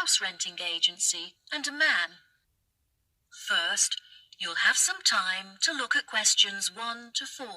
house renting agency and a man. First, you'll have some time to look at questions 1 to 4.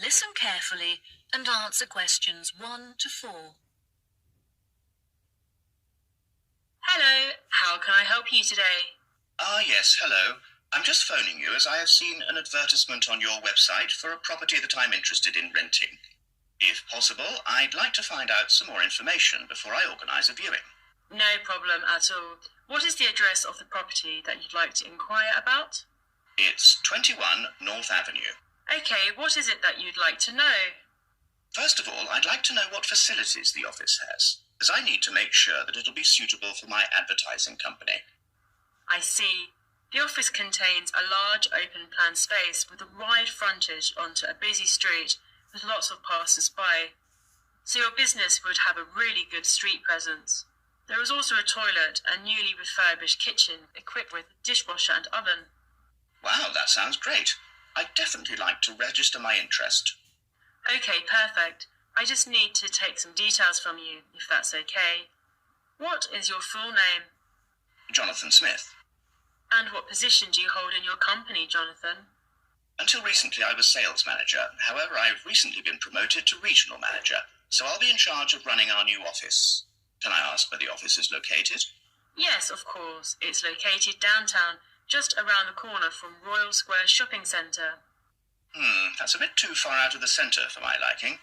Listen carefully and answer questions 1 to 4. Hello, how can I help you today? Yes, hello. I'm just phoning you as I have seen an advertisement on your website for a property that I'm interested in renting. If possible, I'd like to find out some more information before I organise a viewing. No problem at all. What is the address of the property that you'd like to inquire about? It's 21 North Avenue. Okay, what is it that you'd like to know? First of all, I'd like to know what facilities the office has, as I need to make sure that it'll be suitable for my advertising company. I see. The office contains a large open-plan space with a wide frontage onto a busy street with lots of passers-by. So your business would have a really good street presence. There is also a toilet and newly refurbished kitchen equipped with dishwasher and oven. Wow, that sounds great. I'd definitely like to register my interest. Okay, perfect. I just need to take some details from you, if that's okay. What is your full name? Jonathan Smith. And what position do you hold in your company, Jonathan? Until recently, I was sales manager. However, I've recently been promoted to regional manager, so I'll be in charge of running our new office. Can I ask where the office is located? Yes, of course. It's located downtown, just around the corner from Royal Square Shopping Centre. That's a bit too far out of the centre for my liking.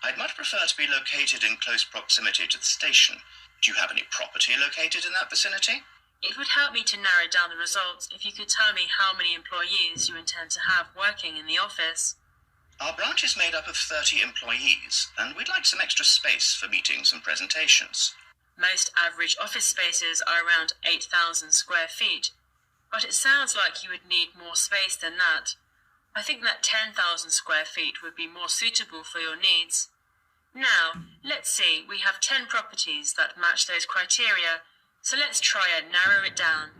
I'd much prefer to be located in close proximity to the station. Do you have any property located in that vicinity? It would help me to narrow down the results if you could tell me how many employees you intend to have working in the office. Our branch is made up of 30 employees, and we'd like some extra space for meetings and presentations. Most average office spaces are around 8,000 square feet, but it sounds like you would need more space than that. I think that 10,000 square feet would be more suitable for your needs. Now, let's see, we have 10 properties that match those criteria, so let's try and narrow it down.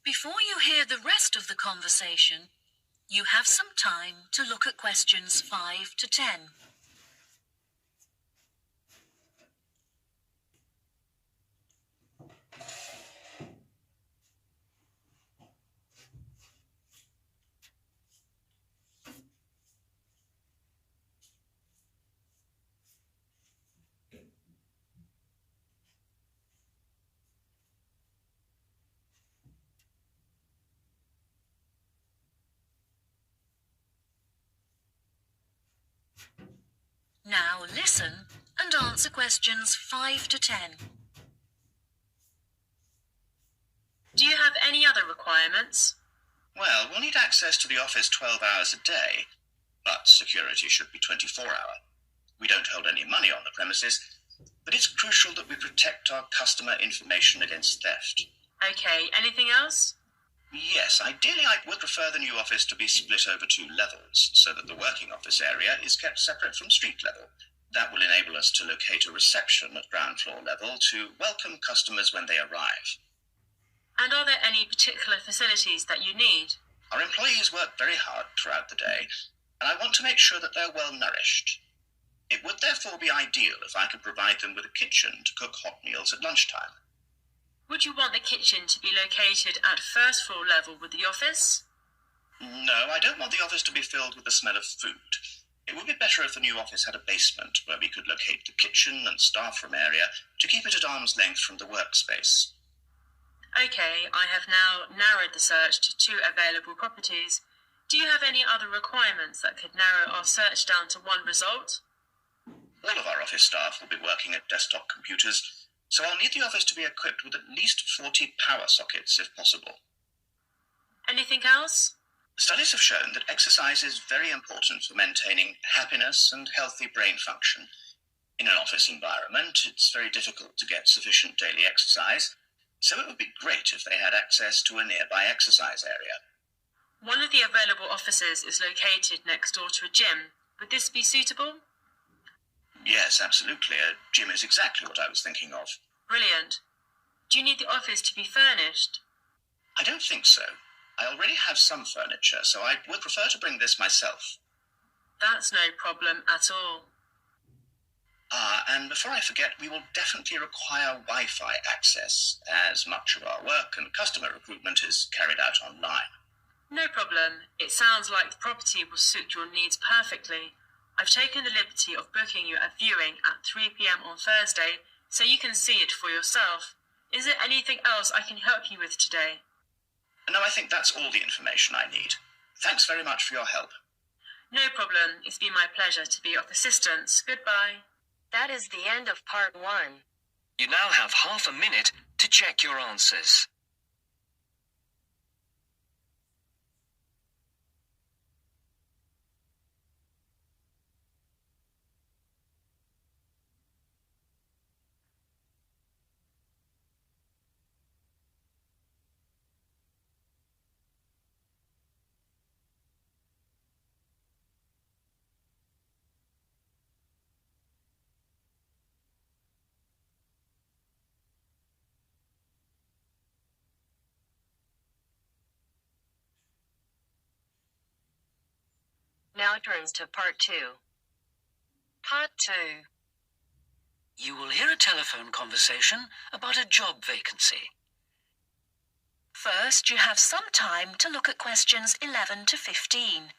Before you hear the rest of the conversation, you have some time to look at questions 5 to 10. Now listen and answer questions 5 to 10. Do you have any other requirements? Well, we'll need access to the office 12 hours a day, but security should be 24-hour. We don't hold any money on the premises, but it's crucial that we protect our customer information against theft. Okay, anything else? Yes, ideally I would prefer the new office to be split over 2 levels, so that the working office area is kept separate from street level. That will enable us to locate a reception at ground floor level to welcome customers when they arrive. And are there any particular facilities that you need? Our employees work very hard throughout the day, and I want to make sure that they're well nourished. It would therefore be ideal if I could provide them with a kitchen to cook hot meals at lunchtime. Would you want the kitchen to be located at first floor level with the office? No, I don't want the office to be filled with the smell of food. It would be better if the new office had a basement where we could locate the kitchen and staff room area to keep it at arm's length from the workspace. Okay, I have now narrowed the search to 2 available properties. Do you have any other requirements that could narrow our search down to 1 result? All of our office staff will be working at desktop computers, so I'll need the office to be equipped with at least 40 power sockets if possible. Anything else? Studies have shown that exercise is very important for maintaining happiness and healthy brain function. In an office environment, it's very difficult to get sufficient daily exercise, so it would be great if they had access to a nearby exercise area. One of the available offices is located next door to a gym. Would this be suitable? Yes, absolutely. A gym is exactly what I was thinking of. Brilliant. Do you need the office to be furnished? I don't think so. I already have some furniture, so I would prefer to bring this myself. That's no problem at all. And before I forget, we will definitely require Wi-Fi access, as much of our work and customer recruitment is carried out online. No problem. It sounds like the property will suit your needs perfectly. I've taken the liberty of booking you a viewing at 3 p.m. on Thursday, so you can see it for yourself. Is there anything else I can help you with today? No, I think that's all the information I need. Thanks very much for your help. No problem. It's been my pleasure to be of assistance. Goodbye. That is the end of part 1. You now have half a minute to check your answers. Now it turns to part 2. Part 2. You will hear a telephone conversation about a job vacancy. First, you have some time to look at questions 11 to 15.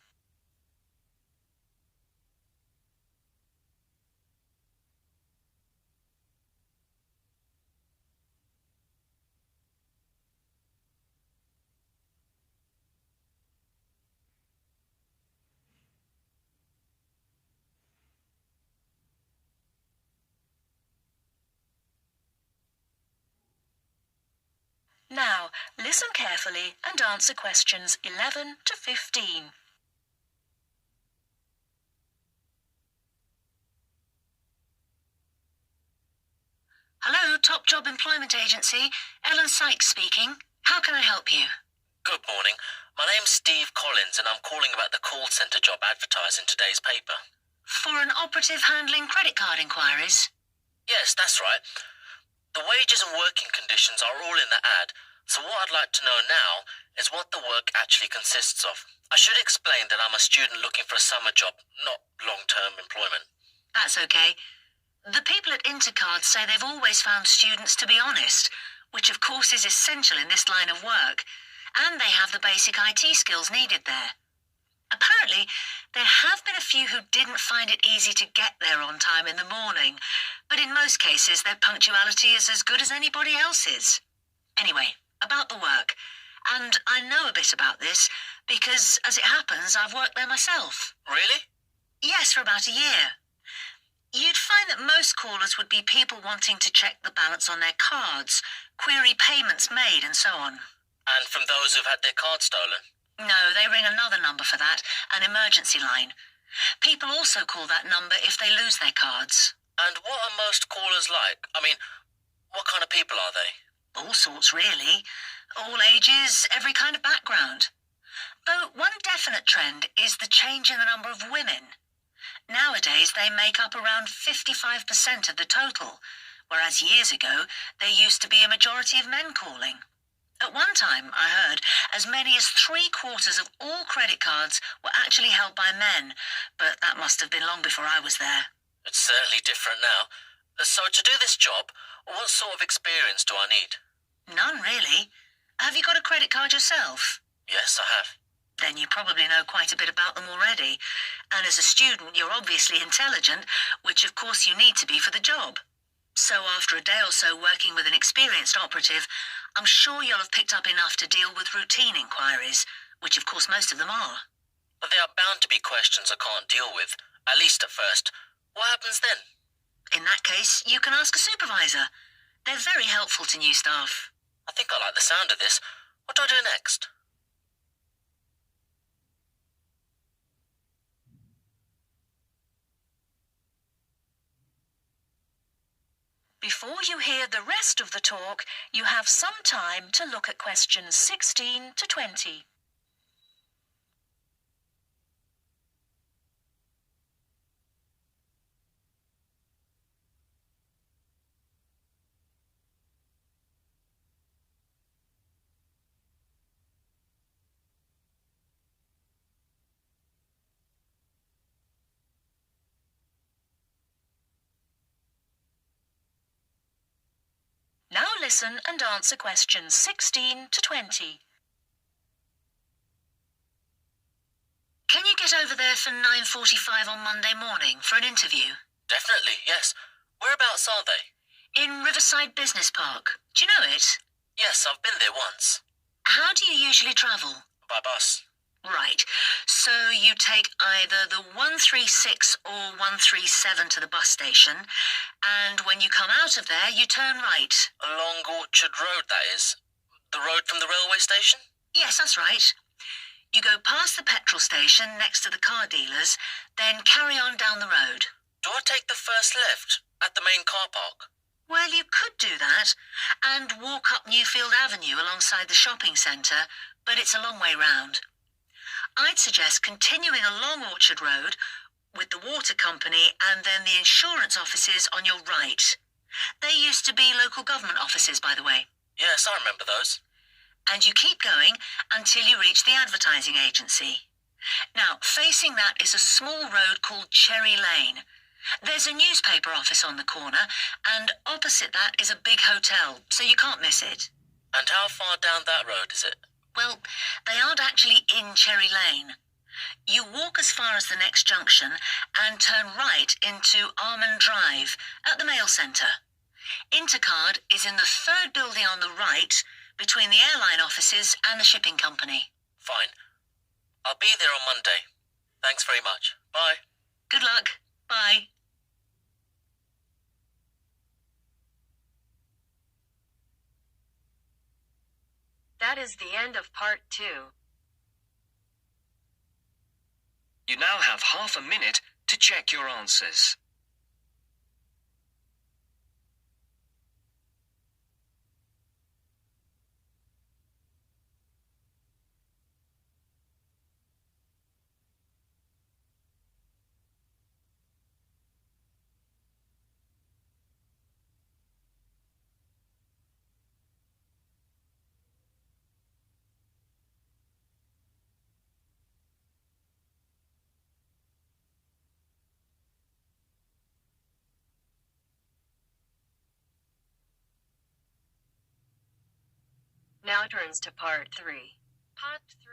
Now, listen carefully and answer questions 11 to 15. Hello, Top Job Employment Agency. Ellen Sykes speaking. How can I help you? Good morning. My name's Steve Collins and I'm calling about the call centre job advertised in today's paper. For an operative handling credit card inquiries? Yes, that's right. The wages and working conditions are all in the ad, so what I'd like to know now is what the work actually consists of. I should explain that I'm a student looking for a summer job, not long-term employment. That's okay. The people at Intercard say they've always found students to be honest, which of course is essential in this line of work, and they have the basic IT skills needed there. Apparently, there have been a few who didn't find it easy to get there on time in the morning, but in most cases their punctuality is as good as anybody else's. Anyway, about the work, and I know a bit about this because, as it happens, I've worked there myself. Really? Yes, for about a year. You'd find that most callers would be people wanting to check the balance on their cards, query payments made and so on. And from those who've had their card stolen? No, they ring another number for that, an emergency line. People also call that number if they lose their cards. And what are most callers like? I mean, what kind of people are they? All sorts, really. All ages, every kind of background. Though one definite trend is the change in the number of women. Nowadays, they make up around 55% of the total, whereas years ago, there used to be a majority of men calling. At one time, I heard, as many as 3/4 of all credit cards were actually held by men, but that must have been long before I was there. It's certainly different now. So to do this job, what sort of experience do I need? None, really. Have you got a credit card yourself? Yes, I have. Then you probably know quite a bit about them already. And as a student, you're obviously intelligent, which of course you need to be for the job. So after a day or so working with an experienced operative, I'm sure you'll have picked up enough to deal with routine inquiries, which of course most of them are. But there are bound to be questions I can't deal with, at least at first. What happens then? In that case, you can ask a supervisor. They're very helpful to new staff. I think I like the sound of this. What do I do next? Before you hear the rest of the talk, you have some time to look at questions 16 to 20. Now listen and answer questions 16 to 20. Can you get over there for 9:45 on Monday morning for an interview? Definitely, yes. Whereabouts are they? In Riverside Business Park. Do you know it? Yes, I've been there once. How do you usually travel? By bus. Right. So you take either the 136 or 137 to the bus station, and when you come out of there, you turn right. Along Orchard Road, that is. The road from the railway station? Yes, that's right. You go past the petrol station next to the car dealers, then carry on down the road. Do I take the first left at the main car park? Well, you could do that, and walk up Newfield Avenue alongside the shopping centre, but it's a long way round. I'd suggest continuing along Orchard Road with the water company and then the insurance offices on your right. They used to be local government offices, by the way. Yes, I remember those. And you keep going until you reach the advertising agency. Now, facing that is a small road called Cherry Lane. There's a newspaper office on the corner, and opposite that is a big hotel, so you can't miss it. And how far down that road is it? Well, they aren't actually in Cherry Lane. You walk as far as the next junction and turn right into Almond Drive at the mail centre. Intercard is in the third building on the right between the airline offices and the shipping company. Fine. I'll be there on Monday. Thanks very much. Bye. Good luck. Bye. That is the end of part 2. You now have half a minute to check your answers. Now turns to part 3. Part 3.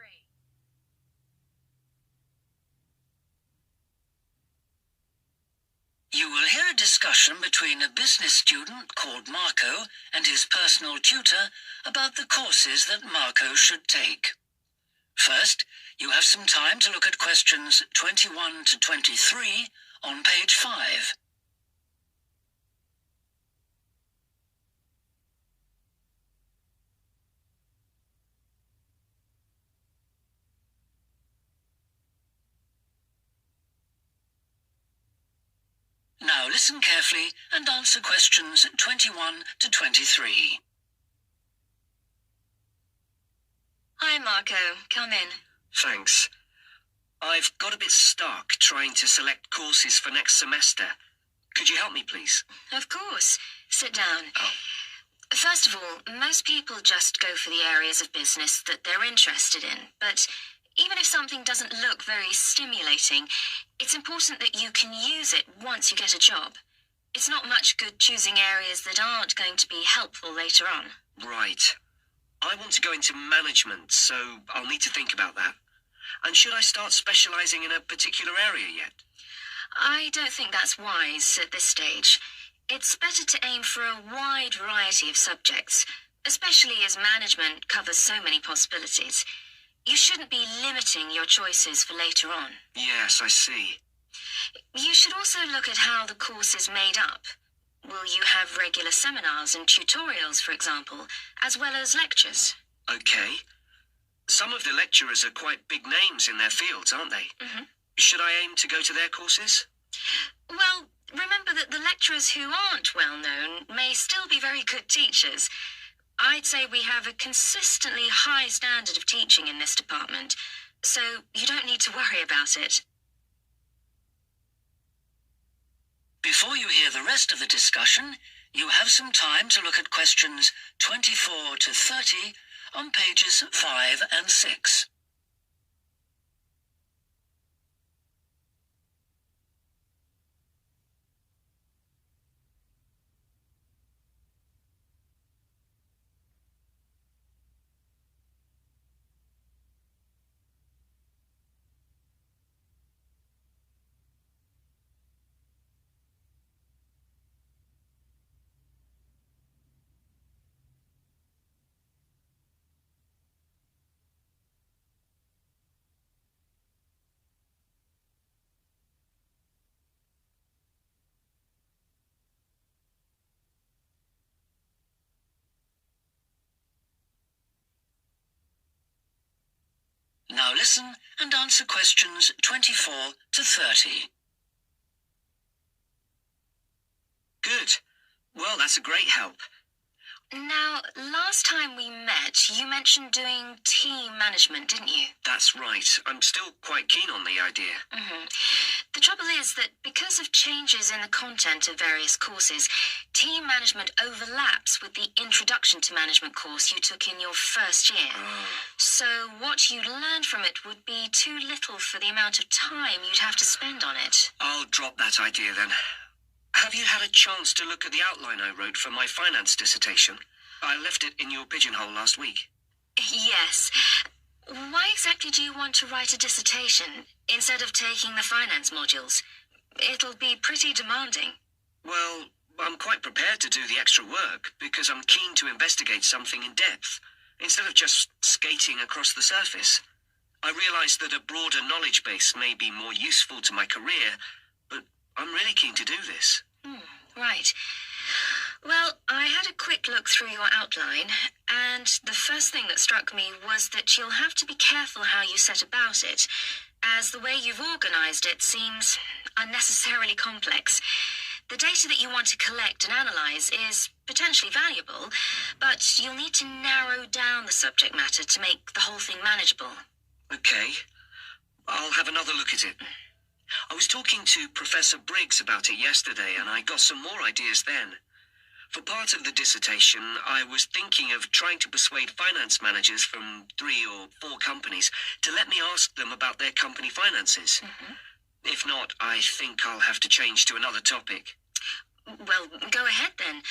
You will hear a discussion between a business student called Marco and his personal tutor about the courses that Marco should take. First, you have some time to look at questions 21 to 23 on page 5. Now listen carefully and answer questions 21 to 23. Hi, Marco. Come in. Thanks. I've got a bit stuck trying to select courses for next semester. Could you help me, please? Of course. Sit down. Oh. First of all, most people just go for the areas of business that they're interested in, but even if something doesn't look very stimulating, it's important that you can use it once you get a job. It's not much good choosing areas that aren't going to be helpful later on. Right. I want to go into management, so I'll need to think about that. And should I start specialising in a particular area yet? I don't think that's wise at this stage. It's better to aim for a wide variety of subjects, especially as management covers so many possibilities. You shouldn't be limiting your choices for later on. Yes, I see. You should also look at how the course is made up. Will you have regular seminars and tutorials, for example, as well as lectures? Okay. Some of the lecturers are quite big names in their fields, aren't they? Mm-hmm. Should I aim to go to their courses? Well, remember that the lecturers who aren't well known may still be very good teachers. I'd say we have a consistently high standard of teaching in this department, so you don't need to worry about it. Before you hear the rest of the discussion, you have some time to look at questions 24 to 30 on pages 5 and 6. Now listen and answer questions 24 to 30. Good. Well, that's a great help. Now, last time we met, you mentioned doing team management, didn't you? That's right. I'm still quite keen on the idea. The trouble is that because of changes in the content of various courses, team management overlaps with the Introduction to Management course you took in your first year. So what you learned from it would be too little for the amount of time you'd have to spend on it. I'll drop that idea then. Have you had a chance to look at the outline I wrote for my finance dissertation? I left it in your pigeonhole last week. Yes. Why exactly do you want to write a dissertation instead of taking the finance modules? It'll be pretty demanding. Well, I'm quite prepared to do the extra work because I'm keen to investigate something in depth, instead of just skating across the surface. I realise that a broader knowledge base may be more useful to my career, but I'm really keen to do this. Right. Well, I had a quick look through your outline, and the first thing that struck me was that you'll have to be careful how you set about it, as the way you've organised it seems unnecessarily complex. The data that you want to collect and analyse is potentially valuable, but you'll need to narrow down the subject matter to make the whole thing manageable. Okay. I'll have another look at it. I was talking to Professor Briggs about it yesterday, and I got some more ideas then. For part of the dissertation, I was thinking of trying to persuade finance managers from 3 or 4 companies to let me ask them about their company finances. If not, I think I'll have to change to another topic. Well, go ahead then.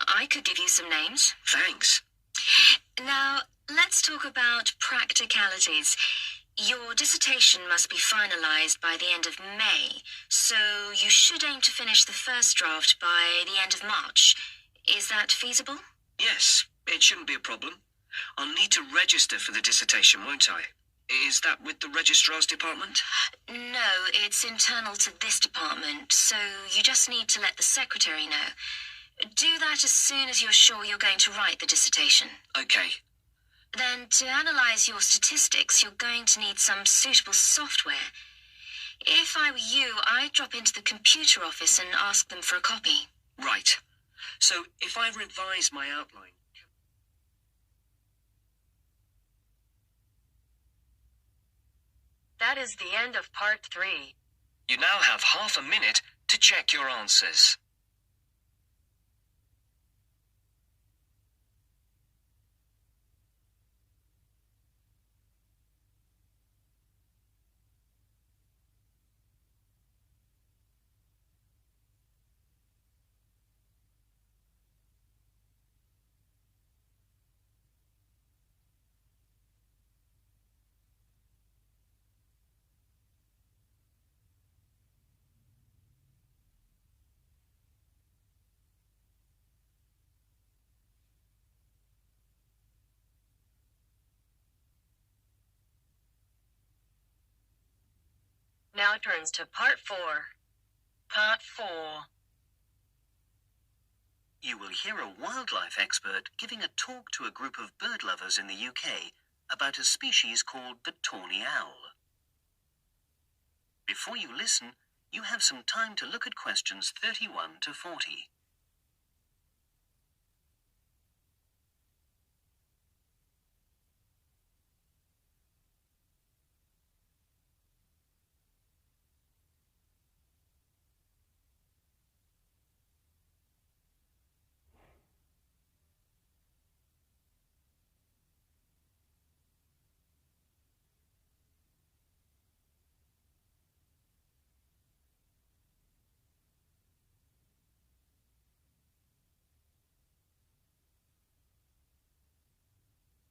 I could give you some names. Thanks. Now, let's talk about practicalities. Your dissertation must be finalised by the end of May, so you should aim to finish the first draft by the end of March. Is that feasible? Yes, it shouldn't be a problem. I'll need to register for the dissertation, won't I? Is that with the registrar's department? No, it's internal to this department, so you just need to let the secretary know. Do that as soon as you're sure you're going to write the dissertation. Okay. Then, to analyse your statistics, you're going to need some suitable software. If I were you, I'd drop into the computer office and ask them for a copy. Right. So, if I revise my outline... That is the end of part 3. You now have half a minute to check your answers. Now turns to part 4. Part 4. You will hear a wildlife expert giving a talk to a group of bird lovers in the UK about a species called the tawny owl. Before you listen, You have some time to look at questions 31 to 40.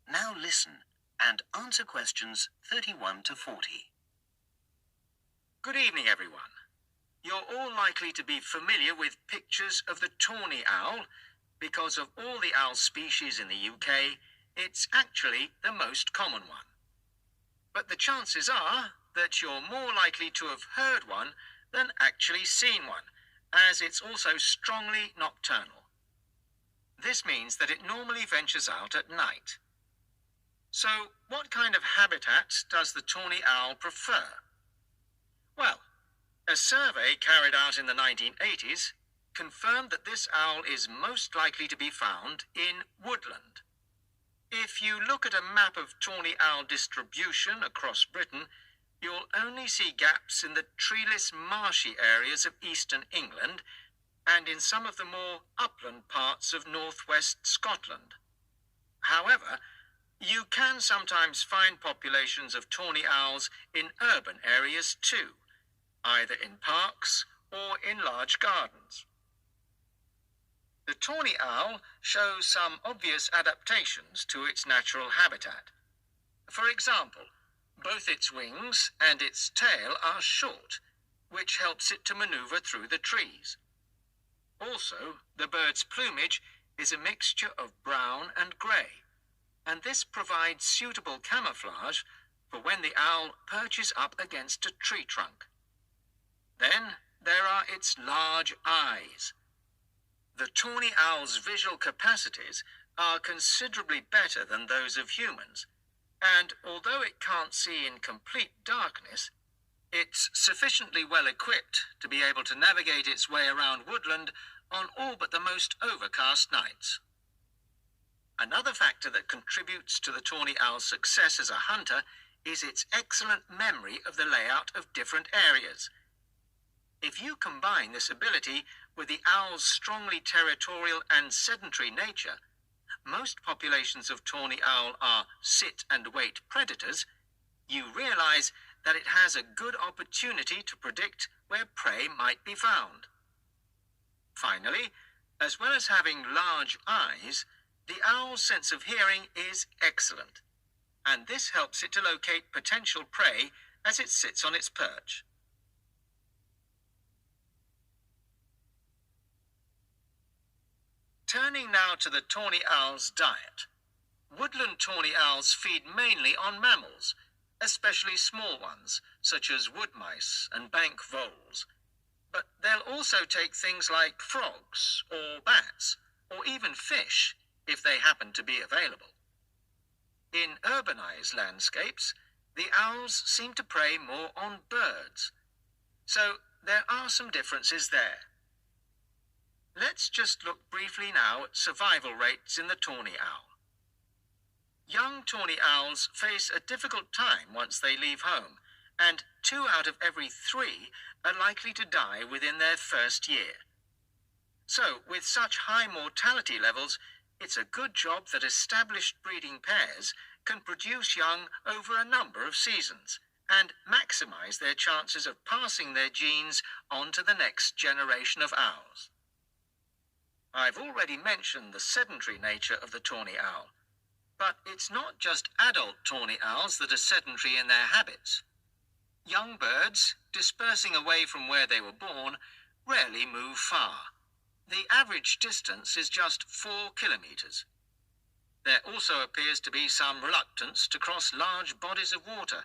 Now listen and answer questions 31 to 40. Good evening, everyone. You're all likely to be familiar with pictures of the tawny owl because of all the owl species in the UK, it's actually the most common one. But the chances are that you're more likely to have heard one than actually seen one, as it's also strongly nocturnal. This means that it normally ventures out at night. So, what kind of habitat does the tawny owl prefer? Well, a survey carried out in the 1980s confirmed that this owl is most likely to be found in woodland. If you look at a map of tawny owl distribution across Britain, you'll only see gaps in the treeless marshy areas of eastern England and in some of the more upland parts of northwest Scotland. However, you can sometimes find populations of tawny owls in urban areas too, either in parks or in large gardens. The tawny owl shows some obvious adaptations to its natural habitat. For example, both its wings and its tail are short, which helps it to maneuver through the trees. Also, the bird's plumage is a mixture of brown and grey, and this provides suitable camouflage for when the owl perches up against a tree trunk. Then there are its large eyes. The tawny owl's visual capacities are considerably better than those of humans, and although it can't see in complete darkness, it's sufficiently well equipped to be able to navigate its way around woodland on all but the most overcast nights. Another factor that contributes to the tawny owl's success as a hunter is its excellent memory of the layout of different areas. If you combine this ability with the owl's strongly territorial and sedentary nature, most populations of tawny owl are sit-and-wait predators, you realize that it has a good opportunity to predict where prey might be found. Finally, as well as having large eyes, the owl's sense of hearing is excellent, and this helps it to locate potential prey as it sits on its perch. Turning now to the tawny owl's diet. Woodland tawny owls feed mainly on mammals, especially small ones, such as wood mice and bank voles. But they'll also take things like frogs or bats, or even fish, if they happen to be available. In urbanized landscapes, the owls seem to prey more on birds. So there are some differences there. Let's just look briefly now at survival rates in the tawny owl. Young tawny owls face a difficult time once they leave home, and 2 out of every 3 are likely to die within their first year. So, with such high mortality levels, it's a good job that established breeding pairs can produce young over a number of seasons and maximize their chances of passing their genes on to the next generation of owls. I've already mentioned the sedentary nature of the tawny owl, but it's not just adult tawny owls that are sedentary in their habits. Young birds, dispersing away from where they were born, rarely move far. The average distance is just 4 kilometers. There also appears to be some reluctance to cross large bodies of water.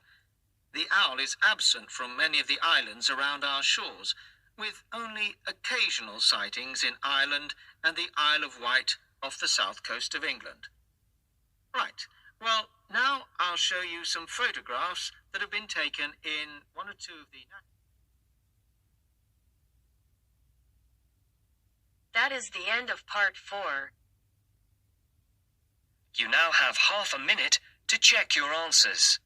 The owl is absent from many of the islands around our shores, with only occasional sightings in Ireland and the Isle of Wight off the south coast of England. Right, well, now I'll show you some photographs that have been taken in one or two of the... That is the end of part 4. You now have half a minute to check your answers.